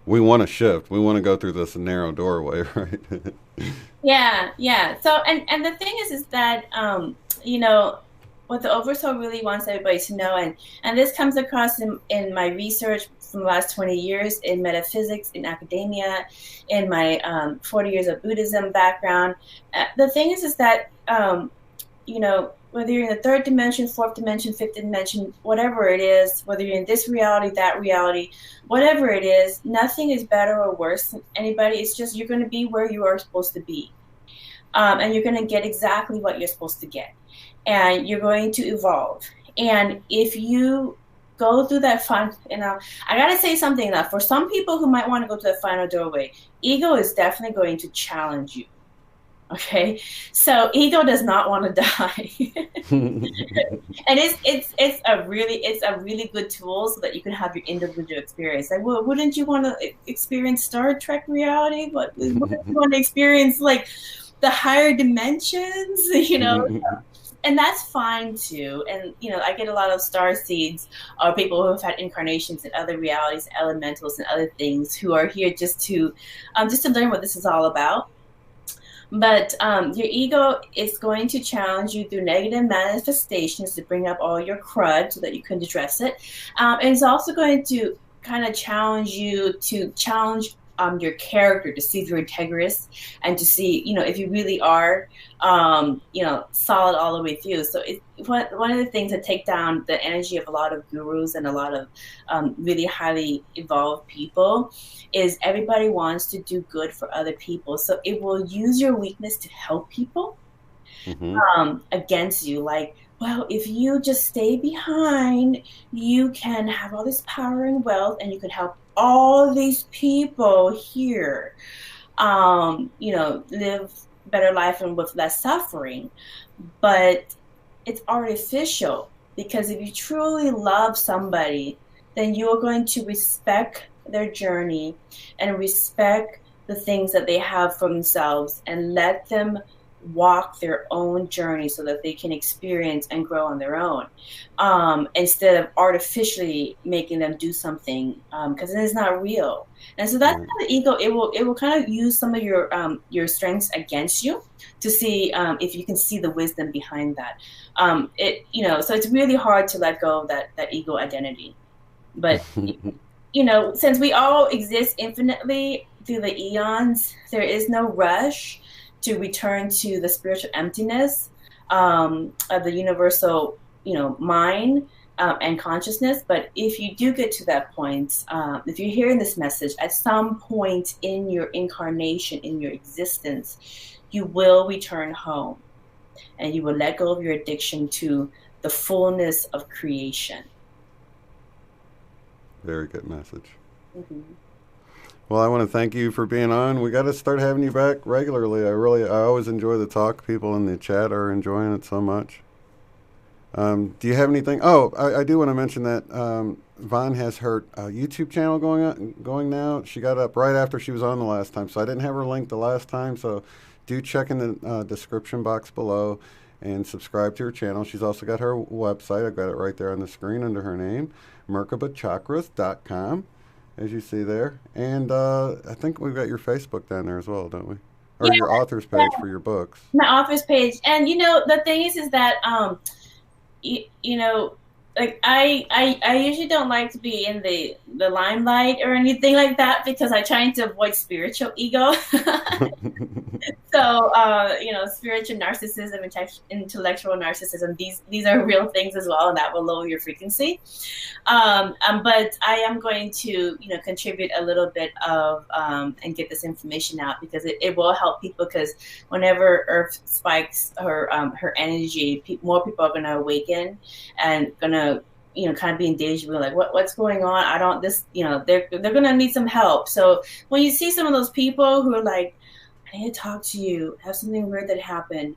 we want to shift. We want to go through this narrow doorway, right? Yeah, yeah. So, and the thing is that, you know, what the Oversoul really wants everybody to know, and this comes across in my research from the last 20 years in metaphysics, in academia, in my 40 years of Buddhism background. The thing is that, you know, whether you're in the third dimension, fourth dimension, fifth dimension, whatever it is, whether you're in this reality, that reality, whatever it is, nothing is better or worse than anybody. It's just you're going to be where you are supposed to be. And you're going to get exactly what you're supposed to get. And you're going to evolve. And if you go through that I got to say something now. For some people who might want to go to the final doorway, ego is definitely going to challenge you. Okay, so ego does not want to die, and it's a really good tool so that you can have your individual experience. Like, well, wouldn't you want to experience Star Trek reality? But wouldn't you want to experience like the higher dimensions? You know, and that's fine too. And you know, I get a lot of star seeds or people who have had incarnations in other realities, elementals, and other things who are here just to learn what this is all about. But your ego is going to challenge you through negative manifestations to bring up all your crud so that you can address it. And it's also going to kind of challenge you to challenge your character, to see if you're integrous and to see, you know, if you really are, you know, solid all the way through. So one of the things that take down the energy of a lot of gurus and a lot of really highly evolved people is everybody wants to do good for other people. So it will use your weakness to help people against you. Like, well, if you just stay behind, you can have all this power and wealth and you can help all these people here, you know, live better life and with less suffering. But it's artificial because if you truly love somebody, then you're going to respect their journey and respect the things that they have for themselves and let them walk their own journey so that they can experience and grow on their own, instead of artificially making them do something, because it is not real. And so that's kind of ego. It will kind of use some of your strengths against you to see if you can see the wisdom behind that. So it's really hard to let go of that ego identity. But you know, since we all exist infinitely through the eons, there is no rush to return to the spiritual emptiness of the universal, you know, mind and consciousness. But if you do get to that point, if you're hearing this message, at some point in your incarnation, in your existence, you will return home and you will let go of your addiction to the fullness of creation. Very good message. Mm-hmm. Well, I want to thank you for being on. We got to start having you back regularly. I always enjoy the talk. People in the chat are enjoying it so much. Do you have anything? Oh, I do want to mention that Vaughn has her YouTube channel going now. She got up right after she was on the last time, so I didn't have her link the last time. So do check in the description box below and subscribe to her channel. She's also got her website. I've got it right there on the screen under her name, merkabachakras.com. As you see there. And I think we've got your Facebook down there as well, don't we? Or Yeah, your author's yeah, page for your books. my office page. And you know, the thing is that you know, like I usually don't like to be in the limelight or anything like that because I try to avoid spiritual ego. So you know, spiritual narcissism and intellectual narcissism, these are real things as well, and that will lower your frequency. But I am going to, you know, contribute a little bit of and get this information out because it will help people, because whenever Earth spikes her energy, more people are going to awaken and going to, you know, kind of be in deja vu, like what's going on? I don't this, you know, they're going to need some help. So when you see some of those people who are like, I need to talk to you, have something weird that happened,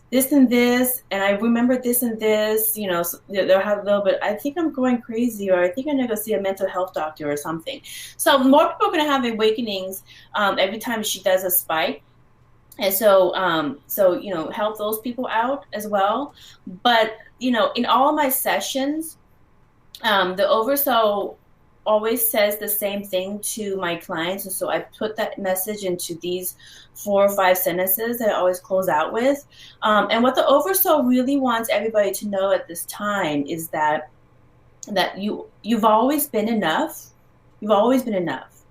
this and this, and I remember this and this, you know, so they'll have a little bit, I think I'm going crazy, or I think I need to go see a mental health doctor or something. So more people are going to have awakenings every time she does a spike. And so, you know, help those people out as well. But, you know, in all my sessions, the oversoul always says the same thing to my clients. And so I put that message into these 4 or 5 sentences that I always close out with. And what the Oversoul really wants everybody to know at this time is that you've always been enough. You've always been enough.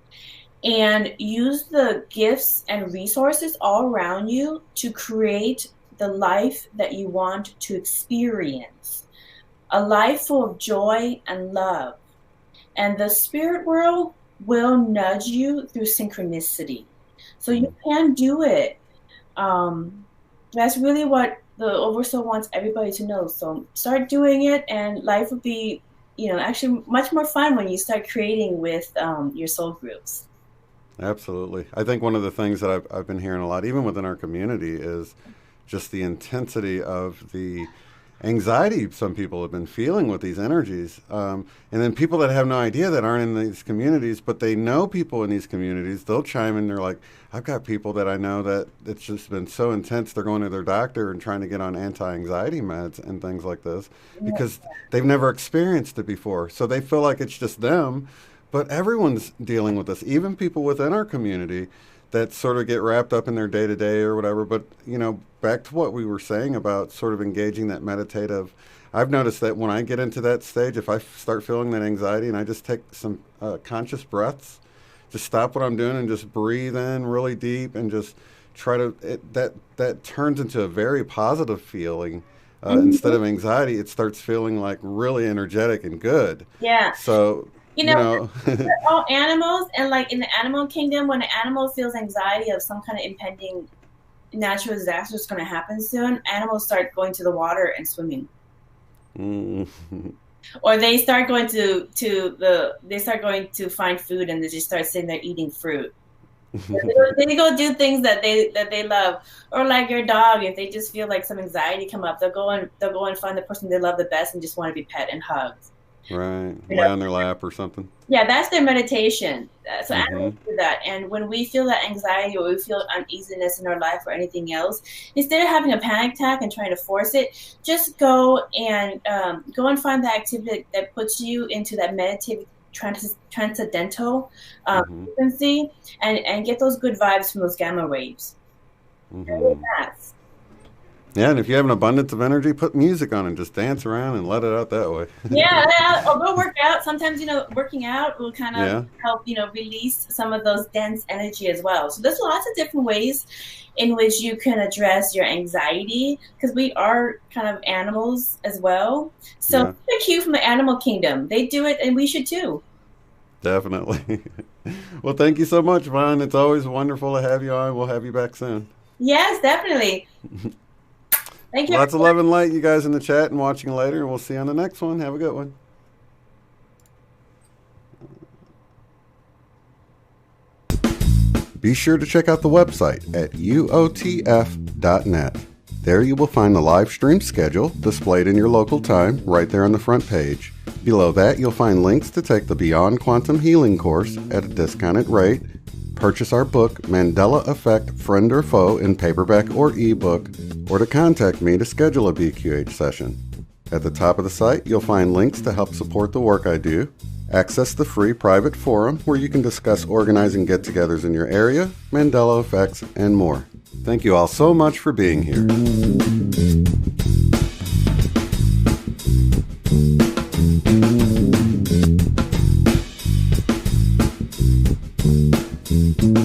And use the gifts and resources all around you to create the life that you want to experience. A life full of joy and love. And the spirit world will nudge you through synchronicity. So you can do it. That's really what the Oversoul wants everybody to know. So start doing it, and life will be, actually much more fun when you start creating with your soul groups. Absolutely. I think one of the things that I've been hearing a lot, even within our community, is just the intensity of the anxiety some people have been feeling with these energies. And then people that have no idea, that aren't in these communities, but they know people in these communities, they'll chime in. They're like, I've got people that I know that it's just been so intense, they're going to their doctor and trying to get on anti-anxiety meds and things like this because they've never experienced it before. So they feel like it's just them, but everyone's dealing with this, even people within our community that sort of get wrapped up in their day-to-day or whatever. But, back to what we were saying about sort of engaging that meditative, I've noticed that when I get into that stage, if I start feeling that anxiety and I just take some conscious breaths, just stop what I'm doing and just breathe in really deep and just try to, that turns into a very positive feeling. Instead of anxiety, it starts feeling like really energetic and good. Yeah. So, we're all animals, and like in the animal kingdom, when an animal feels anxiety of some kind of impending natural disaster is going to happen soon, animals start going to the water and swimming. Or they start going to find food, and they just start sitting there eating fruit. They go do things that they love. Or like your dog, if they just feel like some anxiety come up, they'll go and find the person they love the best and just want to be pet and hugged. Right. Lay on their lap or something. Yeah, that's their meditation. So animals do that. And when we feel that anxiety or we feel uneasiness in our life or anything else, instead of having a panic attack and trying to force it, just go and find the activity that puts you into that meditative transcendental frequency and get those good vibes from those gamma waves. Yeah, and if you have an abundance of energy, put music on and just dance around and let it out that way. Or go work out. Sometimes, working out will kind of help, release some of those dense energy as well. So there's lots of different ways in which you can address your anxiety, because we are kind of animals as well. So take a cue from the animal kingdom. They do it, and we should too. Definitely. Well, thank you so much, Vaughn. It's always wonderful to have you on. We'll have you back soon. Yes, definitely. Thank you. Lots of love and light, you guys in the chat and watching later, and we'll see you on the next one. Have a good one. Be sure to check out the website at uotf.net. There you will find the live stream schedule displayed in your local time right there on the front page. Below that, you'll find links to take the Beyond Quantum Healing course at a discounted rate, purchase our book, Mandela Effect, Friend or Foe, in paperback or ebook, or to contact me to schedule a BQH session. At the top of the site, you'll find links to help support the work I do, access the free private forum where you can discuss organizing get-togethers in your area, Mandela effects, and more. Thank you all so much for being here. Mm-hmm.